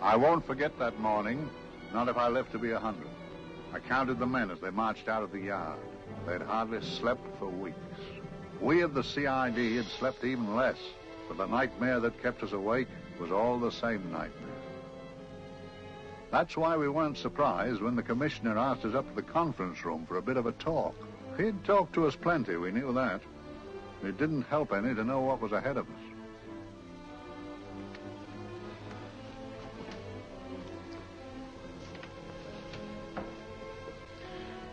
I won't forget that morning, not if I live to be 100. I counted the men as they marched out of the yard. They'd hardly slept for weeks. We of the CID had slept even less, but the nightmare that kept us awake was all the same nightmare. That's why we weren't surprised when the commissioner asked us up to the conference room for a bit of a talk. He'd talked to us plenty, we knew that. It didn't help any to know what was ahead of us.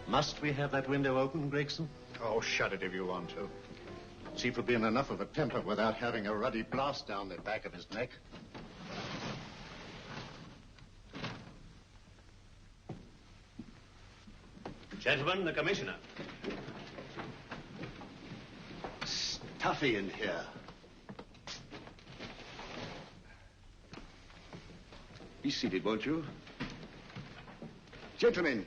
Must we have that window open, Gregson? Oh, shut it if you want to. Chief will be in enough of a temper without having a ruddy blast down the back of his neck. Gentlemen, the commissioner. Stuffy in here. Be seated, won't you? Gentlemen,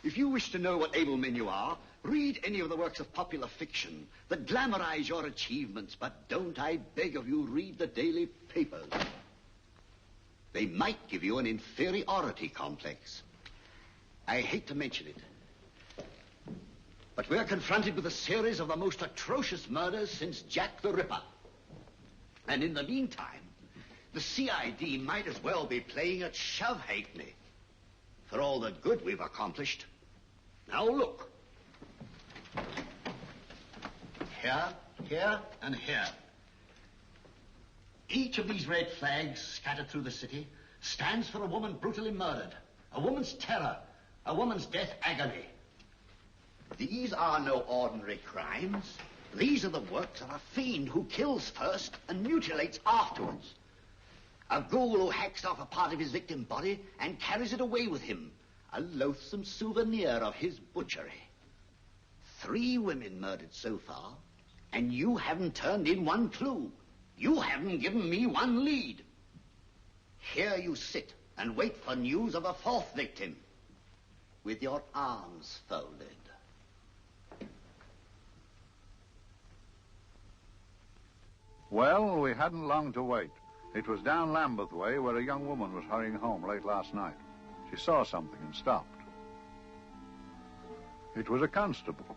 if you wish to know what able men you are, read any of the works of popular fiction that glamorize your achievements, but don't, I beg of you, read the daily papers. They might give you an inferiority complex. I hate to mention it, but we're confronted with a series of the most atrocious murders since Jack the Ripper. And in the meantime, the CID might as well be playing at shove-halfpenny for all the good we've accomplished. Now look. Here, here, and here. Each of these red flags scattered through the city stands for a woman brutally murdered, a woman's terror, a woman's death agony. These are no ordinary crimes. These are the works of a fiend who kills first and mutilates afterwards. A ghoul who hacks off a part of his victim's body and carries it away with him, a loathsome souvenir of his butchery. 3 women murdered so far, and you haven't turned in one clue. You haven't given me one lead. Here you sit and wait for news of a 4th victim, with your arms folded. Well, we hadn't long to wait. It was down Lambeth Way where a young woman was hurrying home late last night. She saw something and stopped. It was a constable.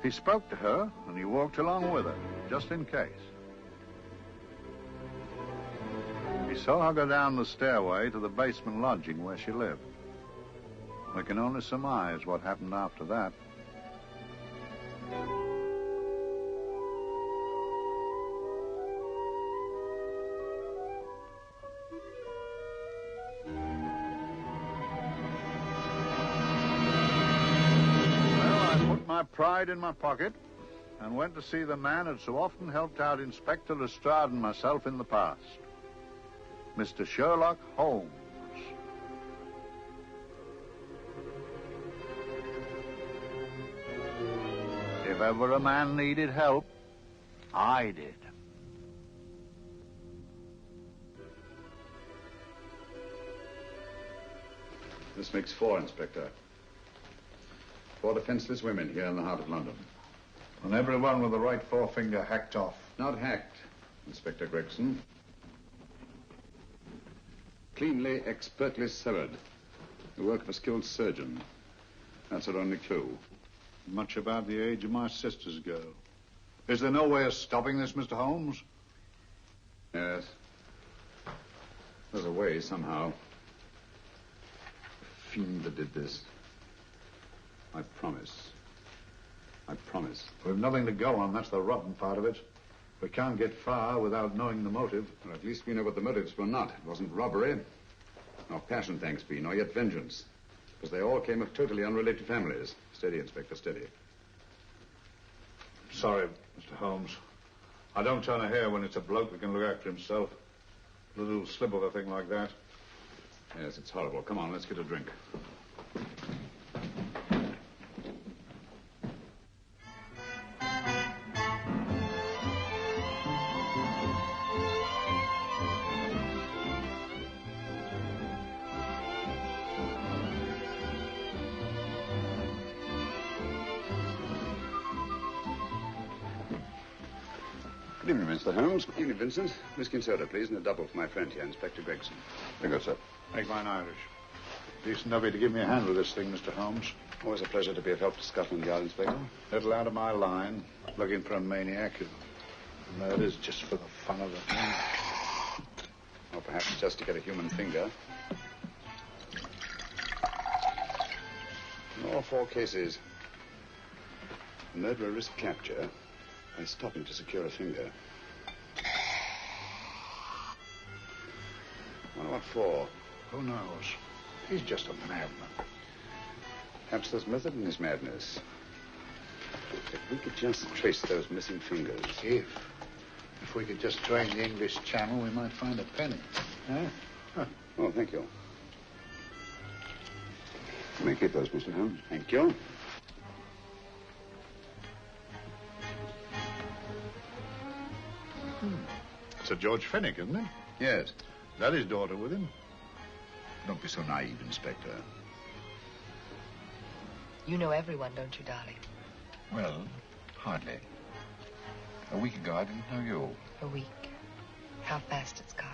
He spoke to her and he walked along with her, just in case. He saw her go down the stairway to the basement lodging where she lived. We can only surmise what happened after that. Pride in my pocket and went to see the man who'd so often helped out Inspector Lestrade and myself in the past, Mr. Sherlock Holmes. If ever a man needed help, I did. This makes 4, Inspector. 4 defenseless women here in the heart of London. And everyone with the right forefinger hacked off. Not hacked, Inspector Gregson. Cleanly, expertly severed. The work of a skilled surgeon. That's our only clue. Much about the age of my sister's girl. Is there no way of stopping this, Mr. Holmes? Yes. There's a way, somehow. The fiend that did this. I promise. I promise. We've nothing to go on. That's the rotten part of it. We can't get far without knowing the motive. Well, at least we know what the motives were not. It wasn't robbery, nor passion, thanks be, nor yet vengeance. Because they all came of totally unrelated families. Steady, Inspector, steady. Sorry, Mr. Holmes. I don't turn a hair when it's a bloke that can look after himself. A little slip of a thing like that. Yes, it's horrible. Come on, let's get a drink. Good evening, Mr. Holmes. Good evening, Vincent. Whiskey and soda, please, and a double for my friend here, Inspector Gregson. Very good, sir. Make mine Irish. Decent of you to give me a hand with this thing, Mr. Holmes. Always a pleasure to be of help to Scotland Yard, Inspector. Little out of my line, looking for a maniac who murders just for the fun of the thing. Or perhaps just to get a human finger. In all 4 cases, the murderer risked capture by stopping to secure a finger. Wonder what for? Who knows? He's just a madman. Perhaps there's method in his madness. If we could just trace those missing fingers. If we could just train the English Channel, we might find a penny. Huh? Oh, thank you. You may keep those, Mr. Holmes. Thank you. It's a George Fenwick, isn't it? Yes. Is that his daughter with him? Don't be so naive, Inspector. You know everyone, don't you, darling? Well, hardly. A week ago, I didn't know you. A week. How fast it's gone.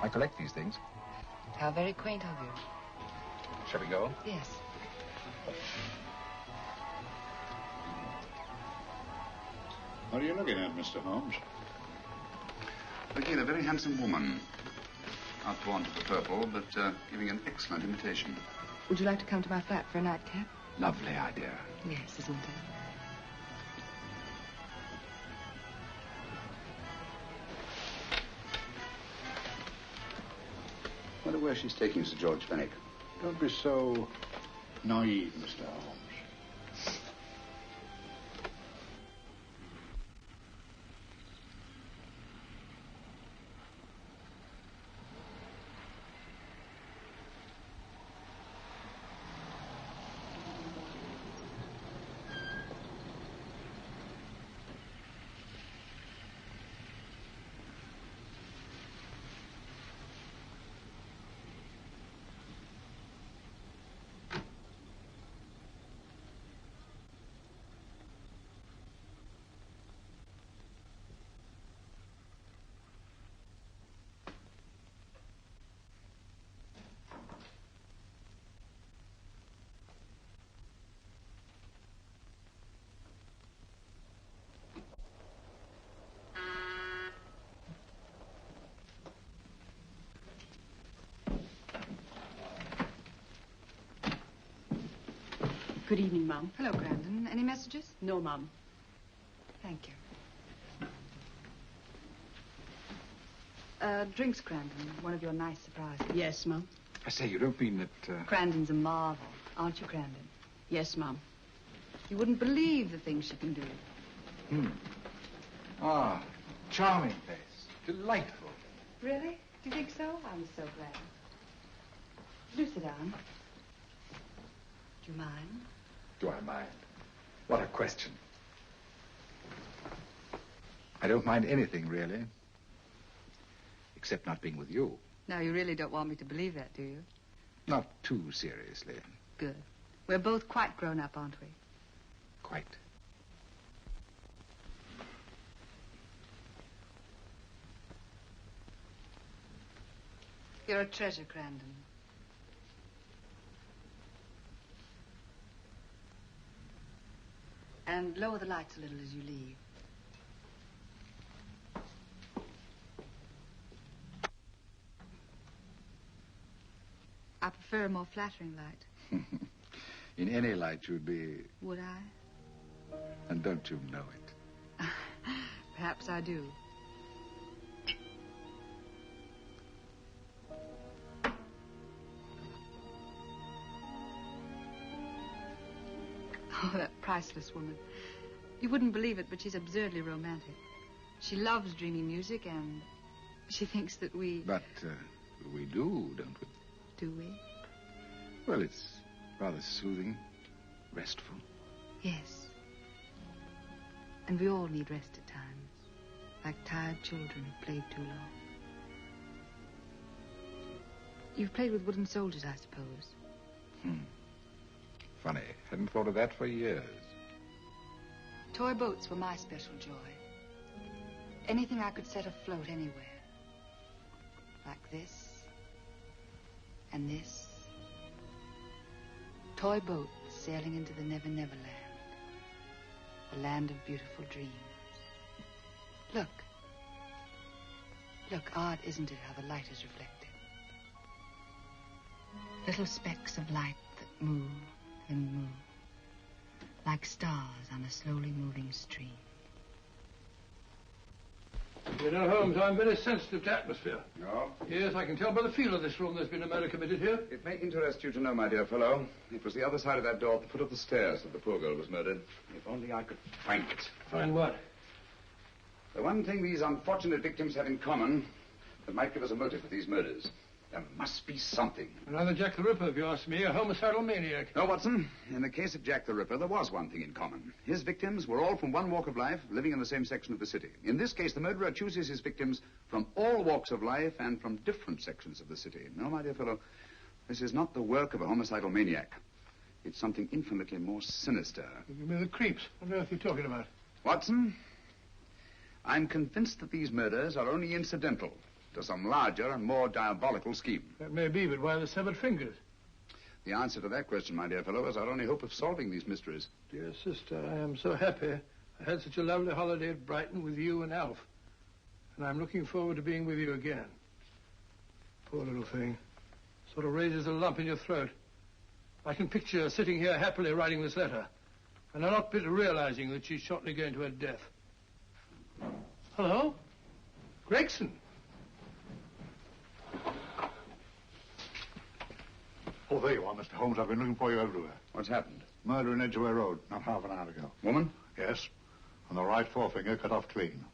I collect these things. How very quaint of you. Shall we go? Yes. What are you looking at, Mr. Holmes? Looking at a very handsome woman. Not drawn to the purple, but giving an excellent imitation. Would you like to come to my flat for a nightcap? Lovely idea. Yes, isn't it? Wonder where she's taking Sir George Fenwick. Don't be so naive, Mr. Holmes. Good evening, Mum. Hello, Grandon. Any messages? No, Mum. Thank you. Drinks, Grandon. One of your nice surprises. Yes, Mum. I say, you don't mean that... Grandon's a marvel, aren't you, Grandon? Yes, Mum. You wouldn't believe the things she can do. Ah, charming place. Delightful. Really? Do you think so? I'm so glad. Do sit down. Do you mind? Do I mind? What a question. I don't mind anything, really. Except not being with you. Now, you really don't want me to believe that, do you? Not too seriously. Good. We're both quite grown up, aren't we? Quite. You're a treasure, Grandon. And lower the lights a little as you leave. I prefer a more flattering light. In any light, you'd be... Would I? And don't you know it? Perhaps I do. Oh, that priceless woman. You wouldn't believe it, but she's absurdly romantic. She loves dreamy music, and she thinks that we... But we do, don't we? Do we? Well, it's rather soothing, restful. Yes. And we all need rest at times. like tired children who played too long. You've played with wooden soldiers, I suppose. Funny. Hadn't thought of that for years. Toy boats were my special joy. Anything I could set afloat anywhere. Like this. And this. Toy boats sailing into the Never Never Land. The land of beautiful dreams. Look. Look, odd, isn't it, how the light is reflected? Little specks of light that move and move. Like stars on a slowly moving stream. You know, Holmes, I'm very sensitive to atmosphere. No? Yes, I can tell by the feel of this room there's been a murder committed here. It may interest you to know, my dear fellow, it was the other side of that door at the foot of the stairs that the poor girl was murdered. If only I could find it. Find what? The one thing these unfortunate victims have in common that might give us a motive for these murders. There must be something. Another Jack the Ripper, if you ask me, a homicidal maniac. No, Watson. In the case of Jack the Ripper, there was one thing in common. His victims were all from one walk of life, living in the same section of the city. In this case, the murderer chooses his victims from all walks of life and from different sections of the city. No, my dear fellow, this is not the work of a homicidal maniac. It's something infinitely more sinister. You mean the creeps? What on earth are you talking about? Watson, I'm convinced that these murders are only incidental to some larger and more diabolical scheme. That may be, but why the severed fingers? The answer to that question, my dear fellow, is our only hope of solving these mysteries. Dear sister, I am so happy. I had such a lovely holiday at Brighton with you and Alf. And I'm looking forward to being with you again. Poor little thing. Sort of raises a lump in your throat. I can picture her sitting here happily writing this letter. And I'm not bit realizing that she's shortly going to her death. Hello? Gregson. Oh, there you are, Mr. Holmes. I've been looking for you everywhere. What's happened? Murder in Edgware Road, not half an hour ago. Woman? Yes. And the right forefinger cut off clean.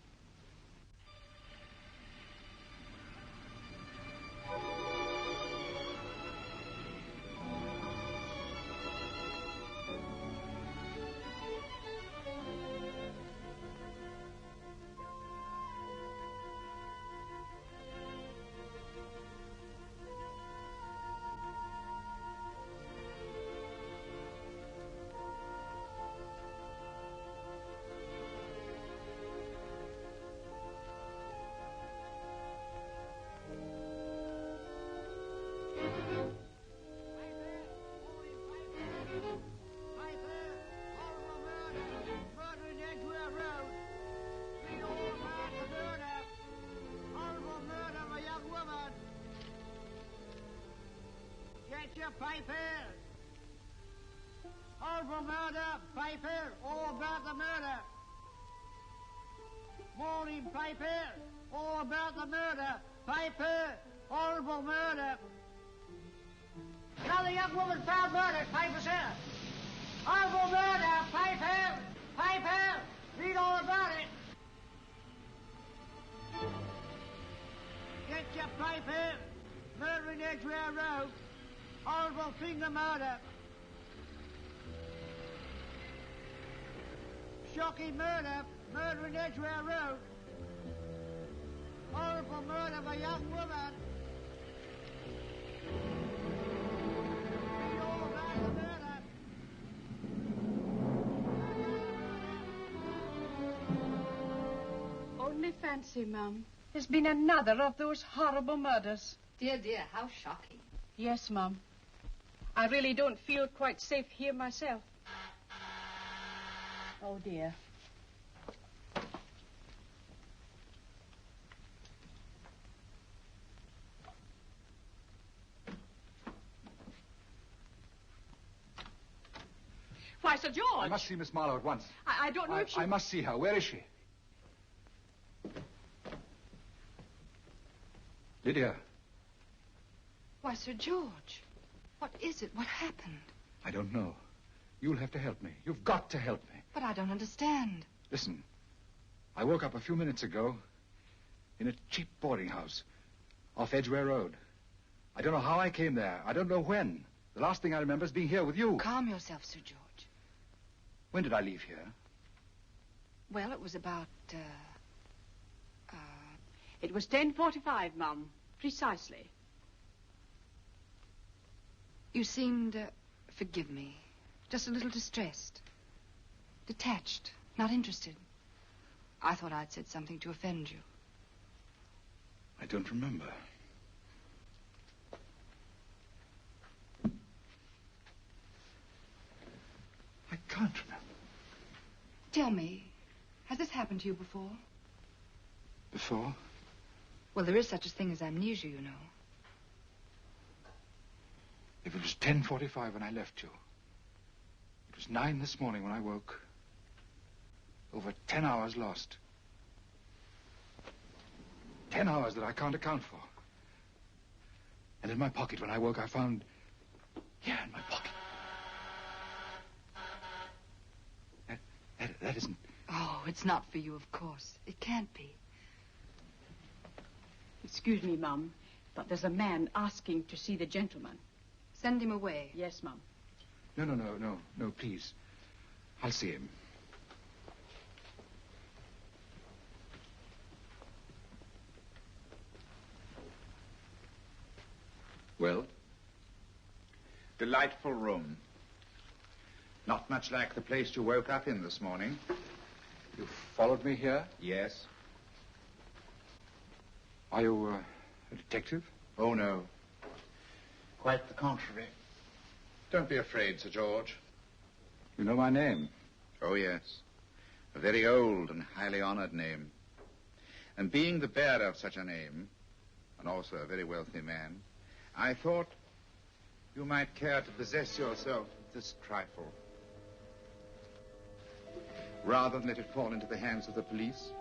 Your papers. Horrible murder, paper, all about the murder. Morning paper, all about the murder, paper, horrible murder. Another young woman found murdered, paper, sir. Horrible murder, paper, paper, read all about it. Get your paper, murder in Edgware Road. Horrible finger murder. Shocking murder. Murder in Edgware Road. Horrible murder of a young woman. Read all about the murder. Only fancy, Mum. There's been another of those horrible murders. Dear, dear, how shocking. Yes, Mum. I really don't feel quite safe here myself. Oh, dear. Why, Sir George! I must see Miss Marlowe at once. I don't know if she... I must see her. Where is she? Lydia. Why, Sir George, what is it? What happened? I don't know. You'll have to help me. You've got to help me. But I don't understand. Listen, I woke up a few minutes ago in a cheap boarding house off Edgware Road. I don't know how I came there. I don't know when. The last thing I remember is being here with you. Calm yourself, Sir George. When did I leave here? Well, it was about It was 10:45, Mum. Precisely. You seemed, forgive me, just a little distressed. Detached, not interested. I thought I'd said something to offend you. I don't remember. I can't remember. Tell me, has this happened to you before? Before? Well, there is such a thing as amnesia, you know. If it was 10:45 when I left you, it was 9 this morning when I woke. Over 10 hours lost. 10 hours that I can't account for. And in my pocket when I woke, I found... Here in my pocket. That isn't... Oh, it's not for you, of course. It can't be. Excuse me, Mum, but there's a man asking to see the gentleman. Send him away. Yes, Mum. No, please. I'll see him. Well? Delightful room. Not much like the place you woke up in this morning. You followed me here? Yes. Are you a detective? Oh, no. Quite the contrary. Don't be afraid, Sir George. You know my name? Oh, yes. A very old and highly honored name. And being the bearer of such a name, and also a very wealthy man, I thought you might care to possess yourself of this trifle. Rather than let it fall into the hands of the police.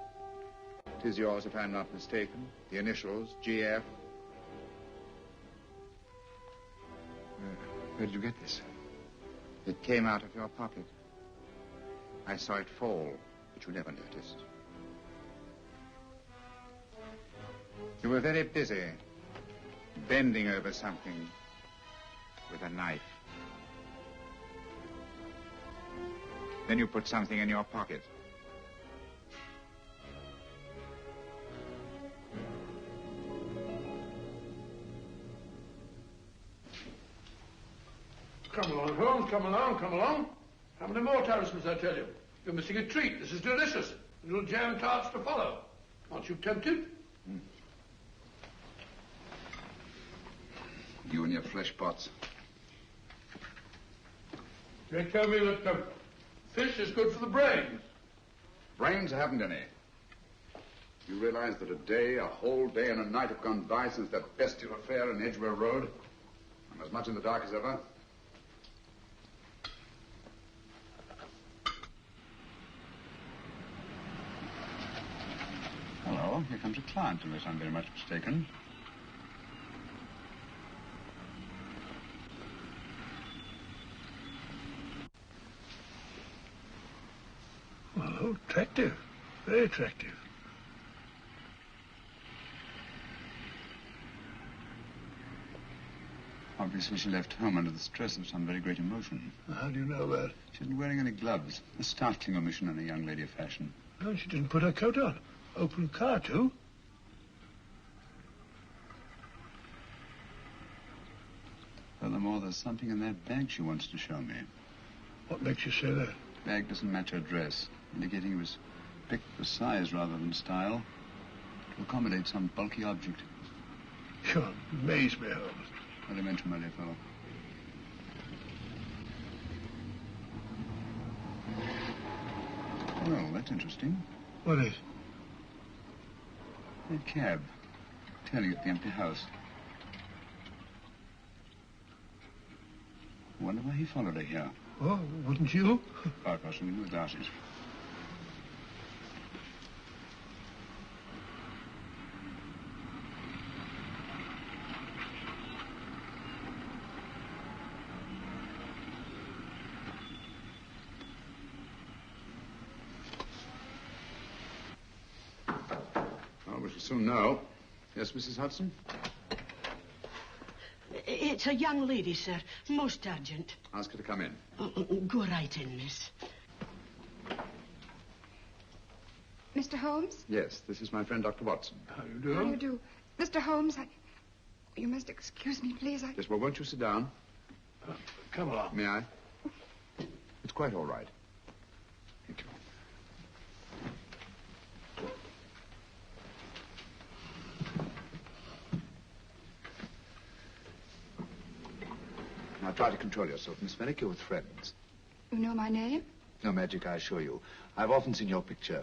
It is yours, if I'm not mistaken. The initials, GF. Where did you get this? It came out of your pocket. I saw it fall, but you never noticed. You were very busy, bending over something with a knife. Then you put something in your pocket. Come along, Holmes, come along, come along. How many more talismans, I tell you? You're missing a treat. This is delicious. Little jam tarts to follow. Aren't you tempted? You and your flesh pots. They tell me that fish is good for the brains. Brains haven't any. You realize that a whole day and a night have gone by since that bestial affair in Edgware Road? I'm as much in the dark as ever. Hello, here comes a client, unless I'm very much mistaken. Well, attractive. Very attractive. Obviously, she left home under the stress of some very great emotion. How do you know that? She isn't wearing any gloves. A startling omission in a young lady of fashion. No, she didn't put her coat on. Open car, too. Furthermore, there's something in that bag she wants to show me. What makes you say that? The bag doesn't match her dress, indicating it was picked for size rather than style, to accommodate some bulky object. You amaze me, Holmes. Not to mention, my dear fellow. Well, that's interesting. What is? That cab, tailing at the empty house. I wonder why he followed her here. Oh, wouldn't you? Quite possibly with glasses. Well, we shall soon know. Yes, Mrs. Hudson? It's a young lady, sir. Most urgent. Ask her to come in. Go right in, miss. Mr. Holmes? Yes, this is my friend, Dr. Watson. How do you do? How do you do? Mr. Holmes, you must excuse me, please. Yes, well, won't you sit down? Come along. May I? It's quite all right. Thank you. Now, try to control yourself, Miss Fenwick. You're with friends. You know my name? No magic, I assure you. I've often seen your picture.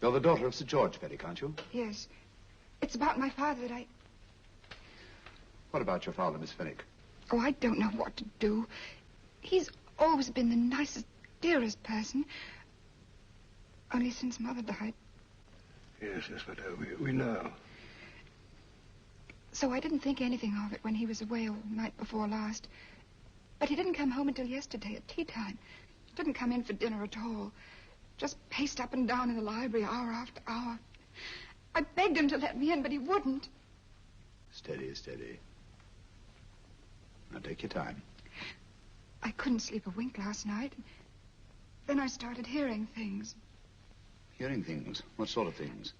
You're the daughter of Sir George Fenwick, aren't you? Yes. It's about my father that I... What about your father, Miss Fenwick? Oh, I don't know what to do. He's always been the nicest, dearest person. Only since Mother died. Yes, but we know. So I didn't think anything of it when he was away all night before last. But he didn't come home until yesterday at tea time. He didn't come in for dinner at all. Just paced up and down in the library hour after hour. I begged him to let me in, but he wouldn't. Steady, steady. Now take your time. I couldn't sleep a wink last night. Then I started hearing things. Hearing things? What sort of things?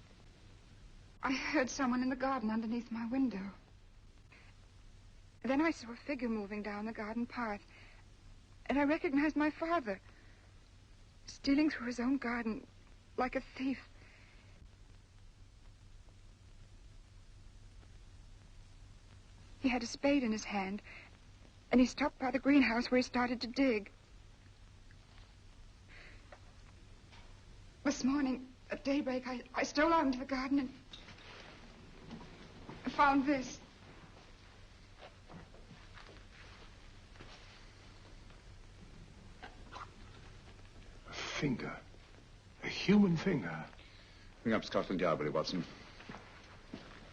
I heard someone in the garden underneath my window. Then I saw a figure moving down the garden path. And I recognized my father. Stealing through his own garden like a thief. He had a spade in his hand. And he stopped by the greenhouse where he started to dig. This morning, at daybreak, I stole out into the garden and found this. A finger. A human finger. Ring up Scotland Yard, Watson.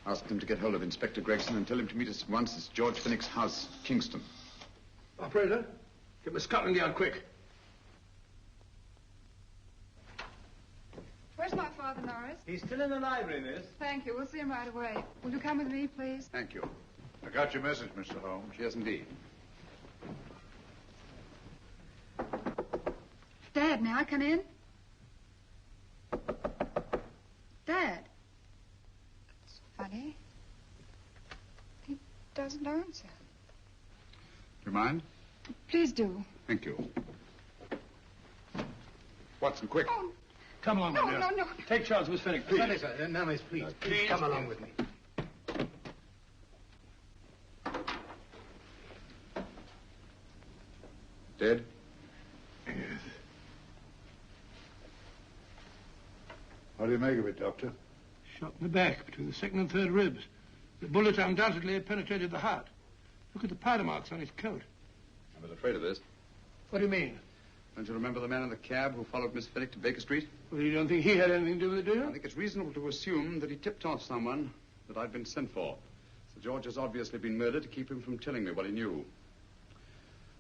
Ask them to get hold of Inspector Gregson and tell him to meet us at once at George Fenwick's house, Kingston. Operator, get me Scotland Yard quick. Where's my father, Norris? He's still in the library, miss. Thank you. We'll see him right away. Will you come with me, please? Thank you. I got your message, Mr. Holmes. Yes, indeed. Dad, may I come in? Dad. It's funny. He doesn't answer. Do you mind? Please do. Thank you. Watson, quick. Oh, Come along, no, my dear. no, no. Take charge, Miss Fenwick, please. Sorry, sir. No, miss, please. Please come along with me. Dead? Yes. What do you make of it, Doctor? Shot in the back, between the second and third ribs. The bullet undoubtedly had penetrated the heart. Look at the powder marks on his coat. I was afraid of this. What do you mean? Don't you remember the man in the cab who followed Miss Fenwick to Baker Street? Well, you don't think he had anything to do with it, do you? I think it's reasonable to assume that he tipped off someone that I'd been sent for. Sir George has obviously been murdered to keep him from telling me what he knew.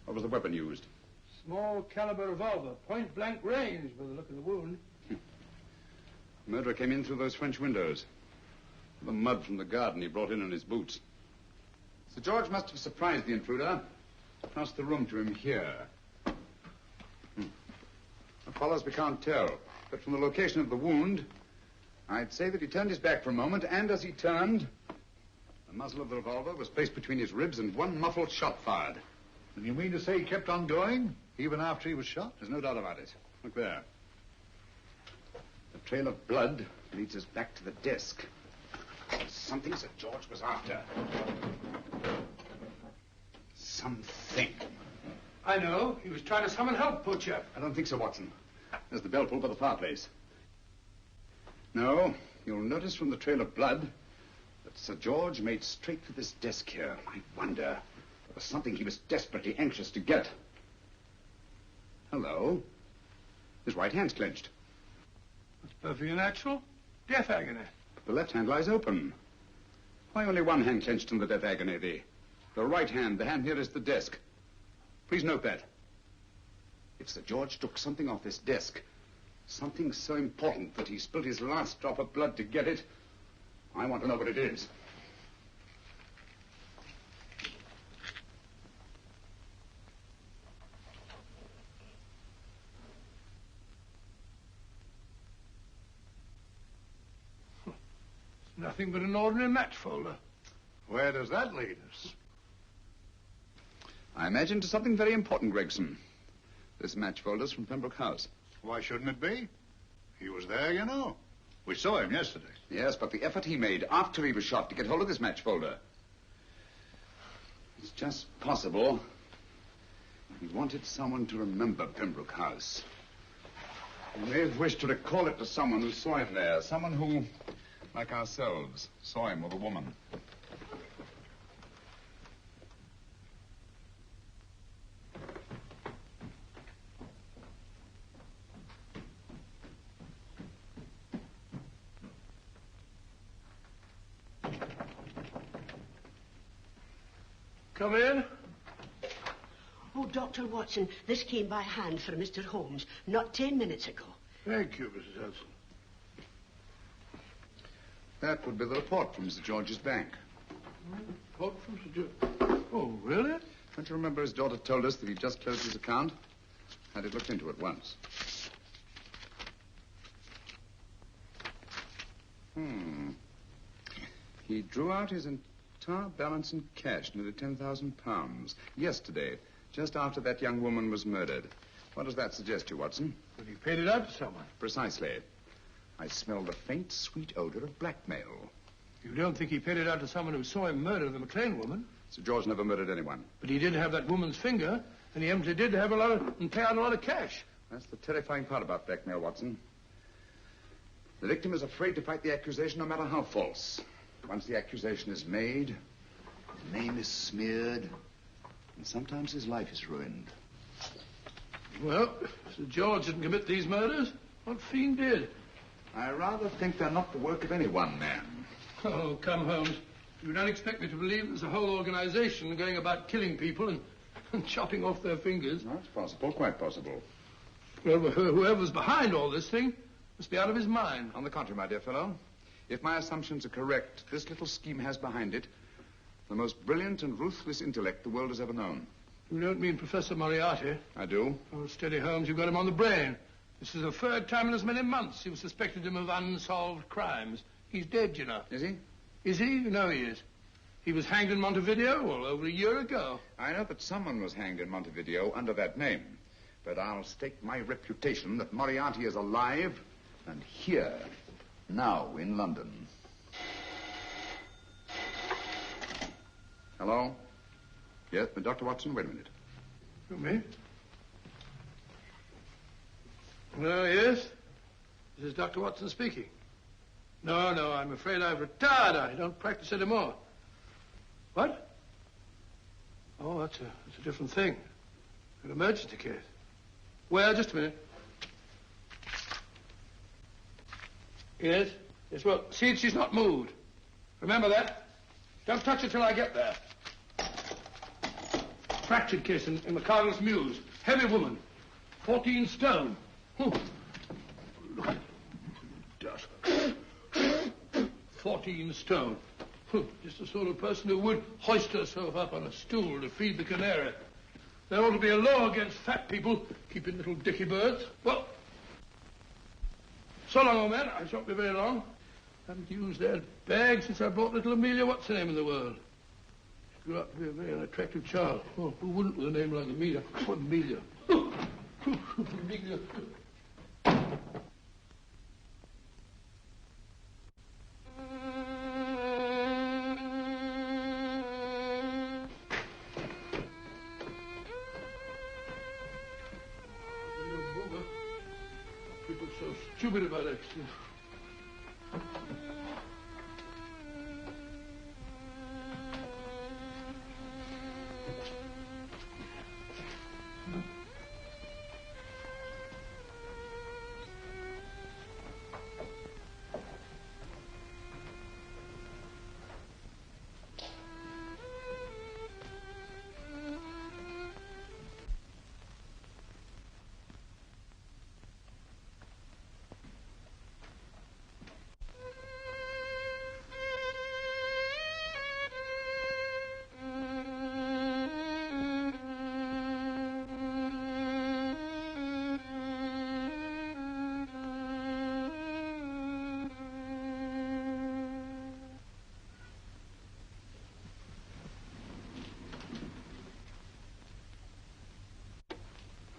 What was the weapon used? Small caliber revolver, point blank range by the look of the wound. The murderer came in through those French windows. The mud from the garden he brought in on his boots. Sir George must have surprised the intruder. Passed the room to him here. What follows we can't tell. But from the location of the wound, I'd say that he turned his back for a moment, and as he turned, the muzzle of the revolver was placed between his ribs and one muffled shot fired. And you mean to say he kept on going, even after he was shot? There's no doubt about it. Look there. The trail of blood leads us back to the desk. Something Sir George was after. Something. I know. He was trying to summon help, poor chap. I don't think so, Watson. There's the bell pull by the fireplace. No, you'll notice from the trail of blood that Sir George made straight for this desk here. I wonder. There was something he was desperately anxious to get. Hello. His right hand's clenched. That's perfectly natural. Death agony. But the left hand lies open. Why only one hand clenched in the death agony? The right hand, the hand nearest the desk. Please note that. If Sir George took something off this desk, something so important that he spilled his last drop of blood to get it, I want to know what it is. Nothing but an ordinary match folder. Where does that lead us? I imagine to something very important, Gregson. This match folder's from Pembroke House. Why shouldn't it be? He was there, you know. We saw him yesterday. Yes, but the effort he made after he was shot to get hold of this match folder. It's just possible he wanted someone to remember Pembroke House. He may have wished to recall it to someone who saw him there. Someone who, like ourselves, saw him with a woman. Come in. Oh, Dr. Watson, this came by hand for Mr. Holmes not 10 minutes ago. Thank you, Mrs. Hudson. That would be the report from Mr. George's bank. Report from Sir George. Oh, really? Don't you remember his daughter told us that he'd just closed his account? Had it looked into at once. He drew out his entire balance in cash, nearly £10,000, yesterday, just after that young woman was murdered. What does that suggest to you, Watson? That he paid it out to someone. Precisely. I smell the faint, sweet odor of blackmail. You don't think he paid it out to someone who saw him murder the McLean woman? Sir George never murdered anyone. But he did have that woman's finger, and he empty did have and pay out a lot of cash. That's the terrifying part about blackmail, Watson. The victim is afraid to fight the accusation, no matter how false. Once the accusation is made, his name is smeared, and sometimes his life is ruined. Well, Sir George didn't commit these murders. What fiend did? I rather think they're not the work of any one man. Oh, come, Holmes. You don't expect me to believe there's a whole organization going about killing people and chopping off their fingers. No, it's possible, quite possible. Well, whoever's behind all this thing must be out of his mind. On the contrary, my dear fellow, if my assumptions are correct, this little scheme has behind it the most brilliant and ruthless intellect the world has ever known. You don't mean Professor Moriarty? I do. Oh, steady, Holmes. You've got him on the brain. This is the third time in as many months you've suspected him of unsolved crimes. He's dead, you know. Is he? Is he? You know he is. He was hanged in Montevideo, well, over a year ago. I know that someone was hanged in Montevideo under that name. But I'll stake my reputation that Moriarty is alive and here, now in London. Hello? Yes, but Dr. Watson, wait a minute. You me? Well, yes. This is Dr. Watson speaking. No, I'm afraid I've retired. I don't practice anymore. What? Oh, that's a different thing. An emergency case. Well, just a minute. Yes? Yes, well, see, she's not moved. Remember that? Don't touch her till I get there. Fractured case in the Cardinal's Mews. Heavy woman. 14 stone. Look at dust. 14 stone. Just the sort of person who would hoist herself up on a stool to feed the canary. There ought to be a law against fat people keeping little dicky birds. Well, so long, old man. I shan't be very long. Haven't used that bag since I bought little Amelia. What's her name in the world? She grew up to be a very unattractive child. Oh, who wouldn't with a name like Amelia? Oh, Amelia. Amelia. People so stupid about accidents.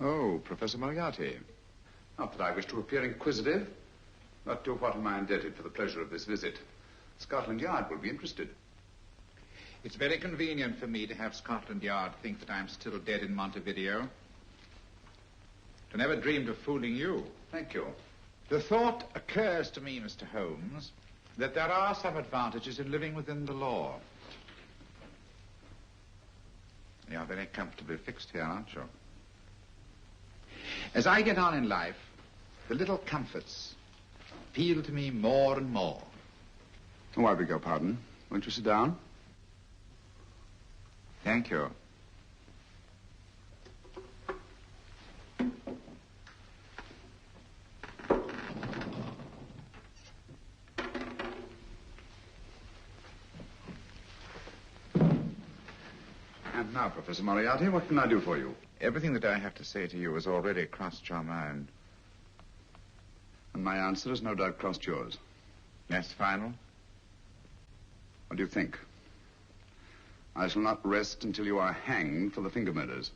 Oh, Professor Moriarty. Not that I wish to appear inquisitive, but to what am I indebted for the pleasure of this visit? Scotland Yard will be interested. It's very convenient for me to have Scotland Yard think that I'm still dead in Montevideo. I never dreamed of fooling you. Thank you. The thought occurs to me, Mr. Holmes, that there are some advantages in living within the law. You're very comfortably fixed here, aren't you? As I get on in life, the little comforts appeal to me more and more. Oh, I beg your pardon. Won't you sit down? Thank you. And now, Professor Moriarty, what can I do for you? Everything that I have to say to you has already crossed your mind. And my answer has no doubt crossed yours. Yes, final? What do you think? I shall not rest until you are hanged for the finger murders.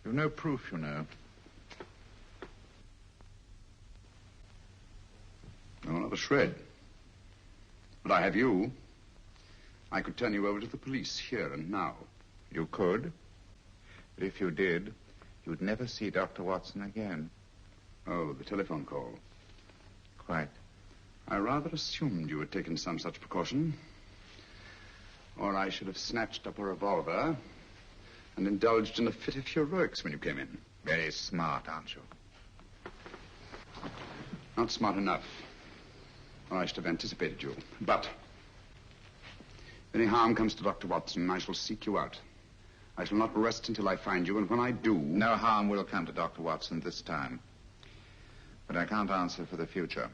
You've no proof, you know. No, not a shred. But I have you. I could turn you over to the police here and now. You could. But if you did, you'd never see Dr. Watson again. Oh, the telephone call. Quite. I rather assumed you had taken some such precaution. Or I should have snatched up a revolver and indulged in a fit of heroics when you came in. Very smart, aren't you? Not smart enough. Or I should have anticipated you. But if any harm comes to Dr. Watson, I shall seek you out. I shall not rest until I find you, and when I do... No harm will come to Dr. Watson this time. But I can't answer for the future.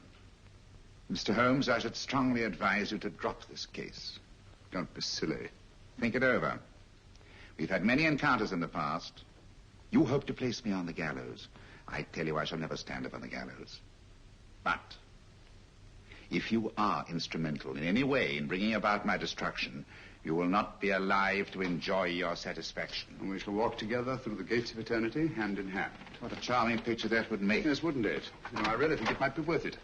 Mr. Holmes, I should strongly advise you to drop this case. Don't be silly. Think it over. We've had many encounters in the past. You hope to place me on the gallows. I tell you I shall never stand up on the gallows. But if you are instrumental in any way in bringing about my destruction, you will not be alive to enjoy your satisfaction. And we shall walk together through the gates of eternity, hand in hand. What a charming picture that would make. Yes, wouldn't it? You know, I really think it might be worth it.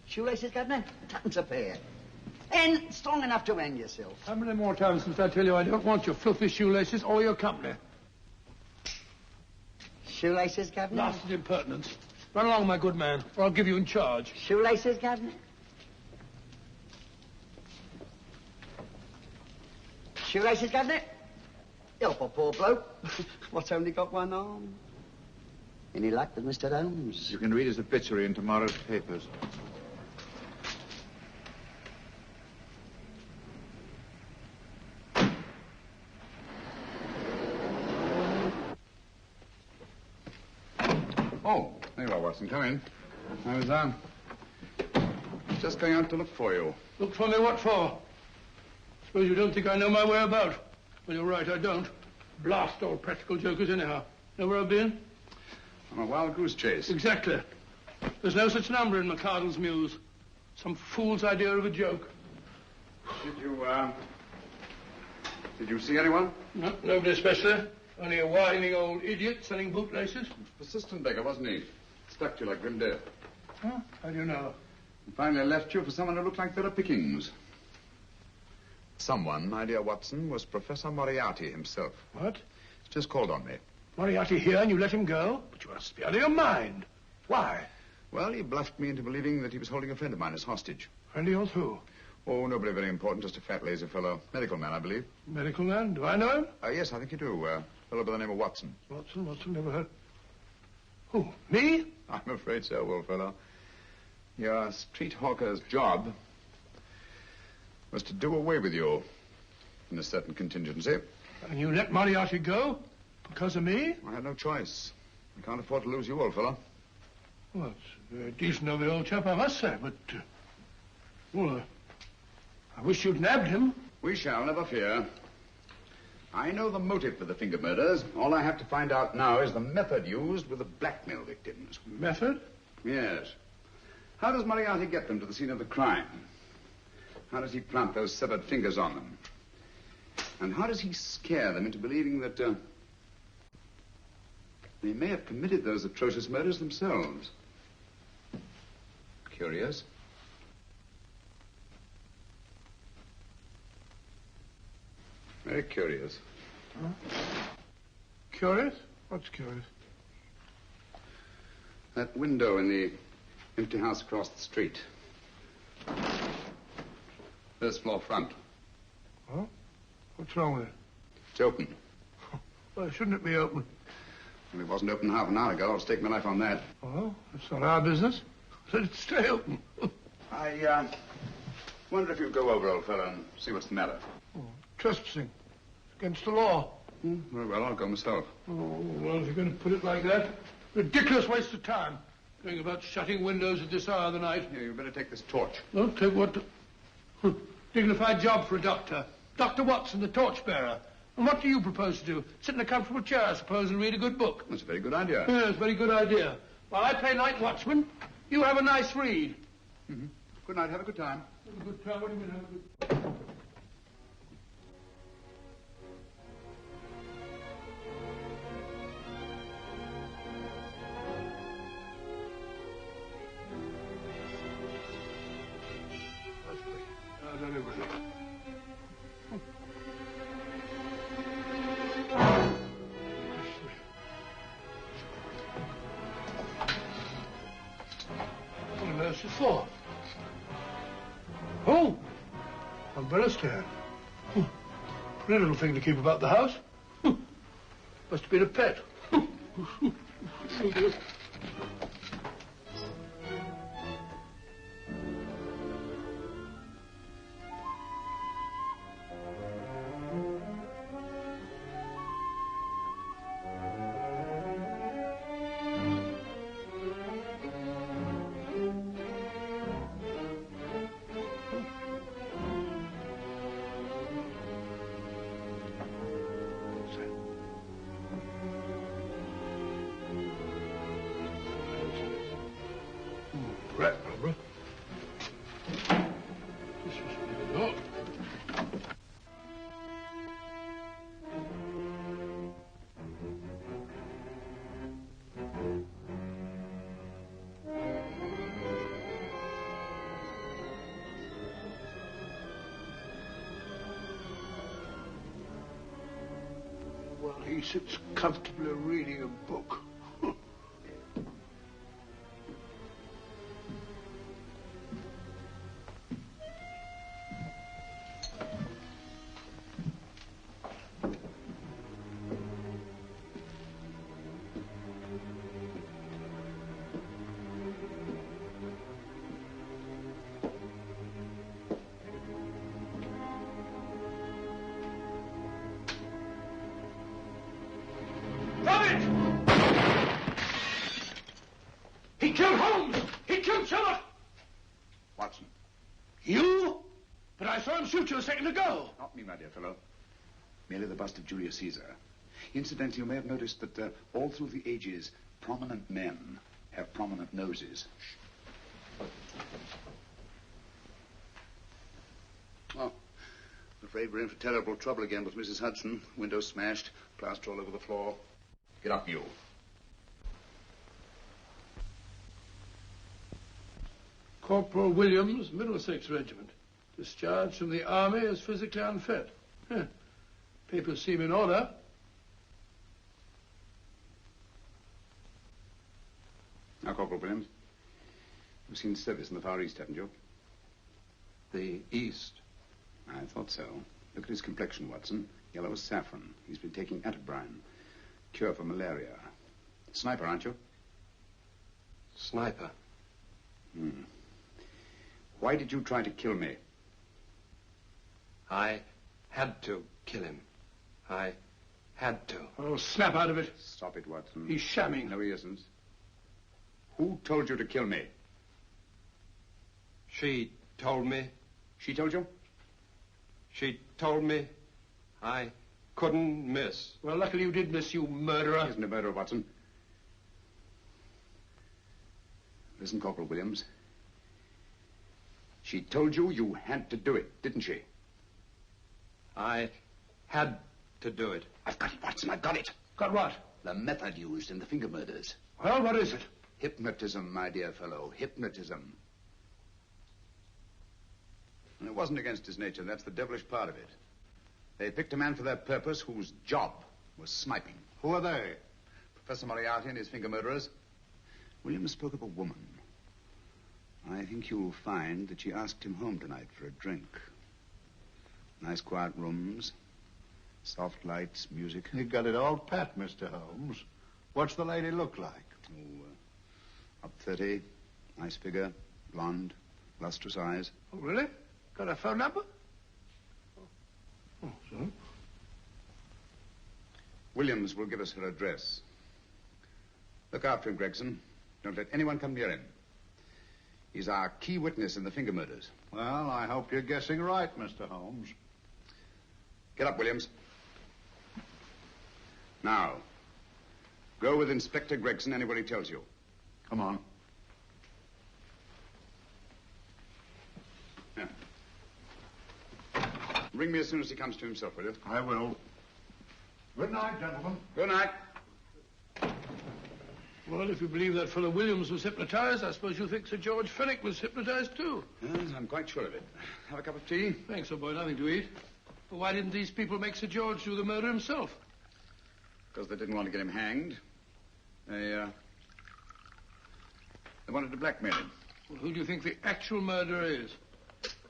Shoelaces, Governor? Tuppence a pair. And strong enough to hang yourself. How many more times must I tell you I don't want your filthy shoelaces or your company? Shoelaces, Governor? Blasted impertinence. Run along, my good man, or I'll give you in charge. Shoelaces, Governor? Shoelaces, Governor? Help a poor bloke. What's only got one arm? Any luck with Mr. Holmes? You can read his obituary in tomorrow's papers. Oh, there you are, Watson. Come in. I was, just going out to look for you. Look for me what for? Suppose you don't think I know my way about. Well, you're right, I don't. Blast all practical jokers anyhow. Know where I've been? On a wild goose chase. Exactly. There's no such number in McCardle's Muse. Some fool's idea of a joke. Did you see anyone? No, nobody especially. Only a whining old idiot selling bootlaces. Persistent beggar, wasn't he? Stuck to you like grim death. Huh? How do you know? And finally left you for someone who looked like Vera Pickings. Someone, my dear Watson, was Professor Moriarty himself. What? He's just called on me. Moriarty here and you let him go? But you must be out of your mind. Why? Well, he bluffed me into believing that he was holding a friend of mine as hostage. Friend of yours who? Oh, nobody very important, just a fat, lazy fellow. Medical man, I believe. Medical man? Do I know him? Yes, I think you do. A fellow by the name of Watson. Watson, never heard. Who, me? I'm afraid so, old fellow. Your street hawker's job was to do away with you in a certain contingency. And you let Moriarty go? Because of me? I had no choice. I can't afford to lose you, old fellow. Well, it's very decent of the old chap, I must say, but... I wish you'd nabbed him. We shall, never fear. I know the motive for the finger murders. All I have to find out now is the method used with the blackmail victims. Method? Yes. How does Moriarty get them to the scene of the crime? How does he plant those severed fingers on them? And how does he scare them into believing that they may have committed those atrocious murders themselves? Curious. Very curious. Huh? Curious? What's curious? That window in the empty house across the street. First floor front. Oh? What's wrong with it? It's open. Why shouldn't it be open? Well, it wasn't open half an hour ago. I'll stake my life on that. Oh, that's not our business. Let it stay open. I wonder if you'd go over, old fellow, and see what's the matter. Oh, trespassing. Against the law. Very well, I'll go myself. Oh, well, if you're going to put it like that, ridiculous waste of time. Going about shutting windows at this hour of the night. Yeah, you better take this torch. Well, take what? Dignified job for a doctor. Dr. Watson, the torchbearer. And what do you propose to do? Sit in a comfortable chair, I suppose, and read a good book? That's a very good idea. Yes, a very good idea. While I play night watchman, you have a nice read. Mm-hmm. Good night. Have a good time. Have a good time? What do you mean, have a good... For? Oh, umbrella stand. Pretty little thing to keep about the house. Must have been a pet. He sits comfortably reading a book. He killed Holmes! He killed Sherlock! Watson. You? But I saw him shoot you a second ago. Not me, my dear fellow. Merely the bust of Julius Caesar. Incidentally, you may have noticed that all through the ages, prominent men have prominent noses. Oh, I'm afraid we're in for terrible trouble again with Mrs. Hudson. Window smashed, plaster all over the floor. Get up, you. Corporal Williams, Middlesex Regiment. Discharged from the army as physically unfit. Papers seem in order. Now, Corporal Williams, you've seen service in the Far East, haven't you? The East? I thought so. Look at his complexion, Watson. Yellow as saffron. He's been taking atabrine. Cure for malaria. Sniper, aren't you? Sniper? Why did you try to kill me? I had to kill him. I had to. Oh, snap out of it. Stop it, Watson. He's shamming. No, he isn't. Who told you to kill me? She told me. She told you? She told me I couldn't miss. Well, luckily you did miss, you murderer. He isn't a murderer, Watson. Listen, Corporal Williams. She told you you had to do it, didn't she? I had to do it. I've got it, Watson. I've got it. Got what? The method used in the finger murders. Well, what is it? Hypnotism, my dear fellow. Hypnotism. And it wasn't against his nature. That's the devilish part of it. They picked a man for their purpose whose job was sniping. Who are they? Professor Moriarty and his finger murderers. Williams spoke of a woman. I think you'll find that she asked him home tonight for a drink. Nice quiet rooms, soft lights, music. You got it all pat, Mr. Holmes. What's the lady look like? Oh, up 30, nice figure, blonde, lustrous eyes. Oh, really? Got a phone number? Oh, so? Williams will give us her address. Look after him, Gregson. Don't let anyone come near him. He's our key witness in the finger murders. Well, I hope you're guessing right, Mr. Holmes. Get up, Williams. Now, go with Inspector Gregson anywhere he tells you. Come on. Yeah. Ring me as soon as he comes to himself, will you? I will. Good night, gentlemen. Good night. Well, if you believe that fellow Williams was hypnotized, I suppose you think Sir George Fenwick was hypnotized, too. Yes, I'm quite sure of it. Have a cup of tea? Thanks, old boy. Nothing to eat. But why didn't these people make Sir George do the murder himself? Because they didn't want to get him hanged. They wanted to blackmail him. Well, who do you think the actual murderer is?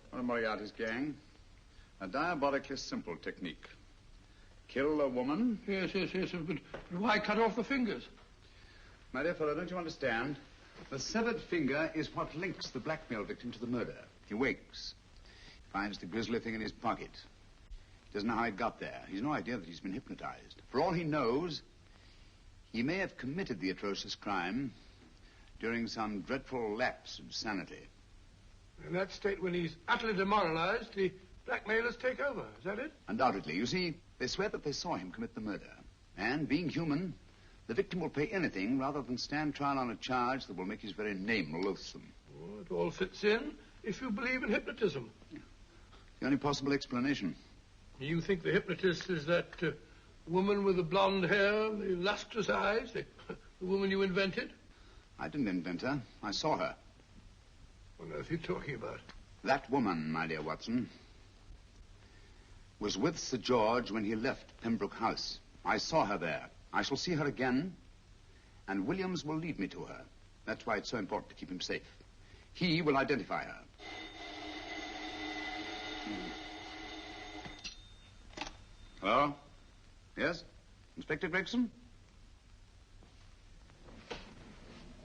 One of Moriarty's gang. A diabolically simple technique. Kill a woman. Yes. But why cut off the fingers? My dear fellow, don't you understand? The severed finger is what links the blackmail victim to the murder. He wakes, finds the grisly thing in his pocket. He doesn't know how it got there. He's no idea that he's been hypnotized. For all he knows, he may have committed the atrocious crime during some dreadful lapse of sanity. In that state, when he's utterly demoralized, the blackmailers take over. Is that it? Undoubtedly. You see, they swear that they saw him commit the murder. And, being human, the victim will pay anything rather than stand trial on a charge that will make his very name loathsome. Oh, it all fits in if you believe in hypnotism. Yeah. The only possible explanation. You think the hypnotist is that woman with the blonde hair, the lustrous eyes, the woman you invented? I didn't invent her. I saw her. What on earth are you talking about? That woman, my dear Watson, was with Sir George when he left Pembroke House. I saw her there. I shall see her again, and Williams will lead me to her. That's why it's so important to keep him safe. He will identify her. Hello? Yes? Inspector Gregson?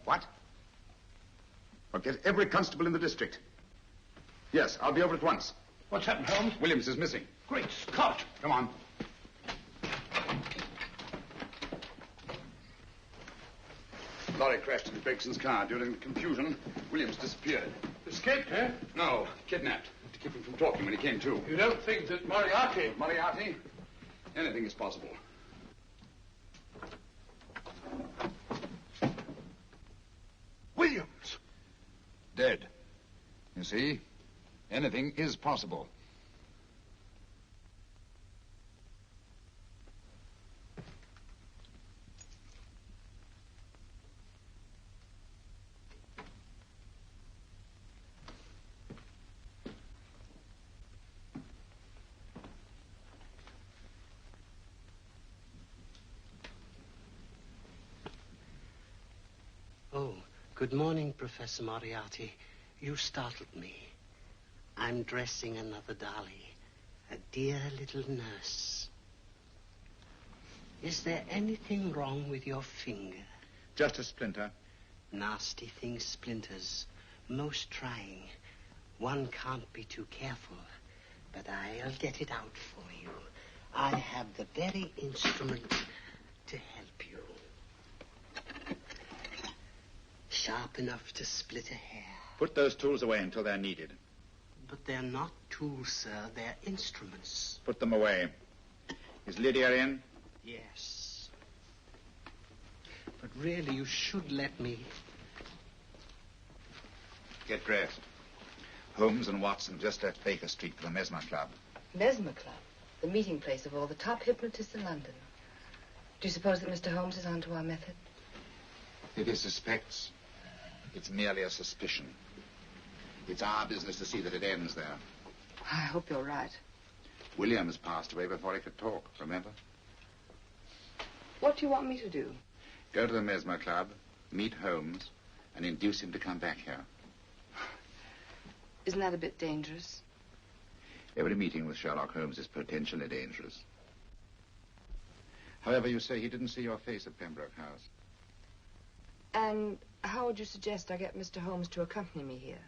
What? Well, get every constable in the district. Yes, I'll be over at once. What's happened, Holmes? Williams is missing. Great Scott! Come on. Lorry crashed into Gregson's car. During the confusion, Williams disappeared. Escaped, eh? No, kidnapped. To keep him from talking when he came to. You don't think that Moriarty... Moriarty? Anything is possible. Williams! Dead. You see? Anything is possible. Oh, good morning, Professor Moriarty. You startled me. I'm dressing another dolly, a dear little nurse. Is there anything wrong with your finger? Just a splinter. Nasty thing, splinters. Most trying. One can't be too careful, but I'll get it out for you. I have the very instrument to help you. Sharp enough to split a hair. Put those tools away until they're needed. But they're not tools, sir. They're instruments. Put them away. Is Lydia in? Yes. But really, you should let me. Get dressed. Holmes and Watson just left Baker Street for the Mesmer Club. Mesmer Club? The meeting place of all the top hypnotists in London. Do you suppose that Mr. Holmes is onto our method? If he suspects, it's merely a suspicion. It's our business to see that it ends there. I hope you're right. Williams passed away before he could talk, remember? What do you want me to do? Go to the Mesmer Club, meet Holmes, and induce him to come back here. Isn't that a bit dangerous? Every meeting with Sherlock Holmes is potentially dangerous. However, you say he didn't see your face at Pembroke House. And how would you suggest I get Mr. Holmes to accompany me here?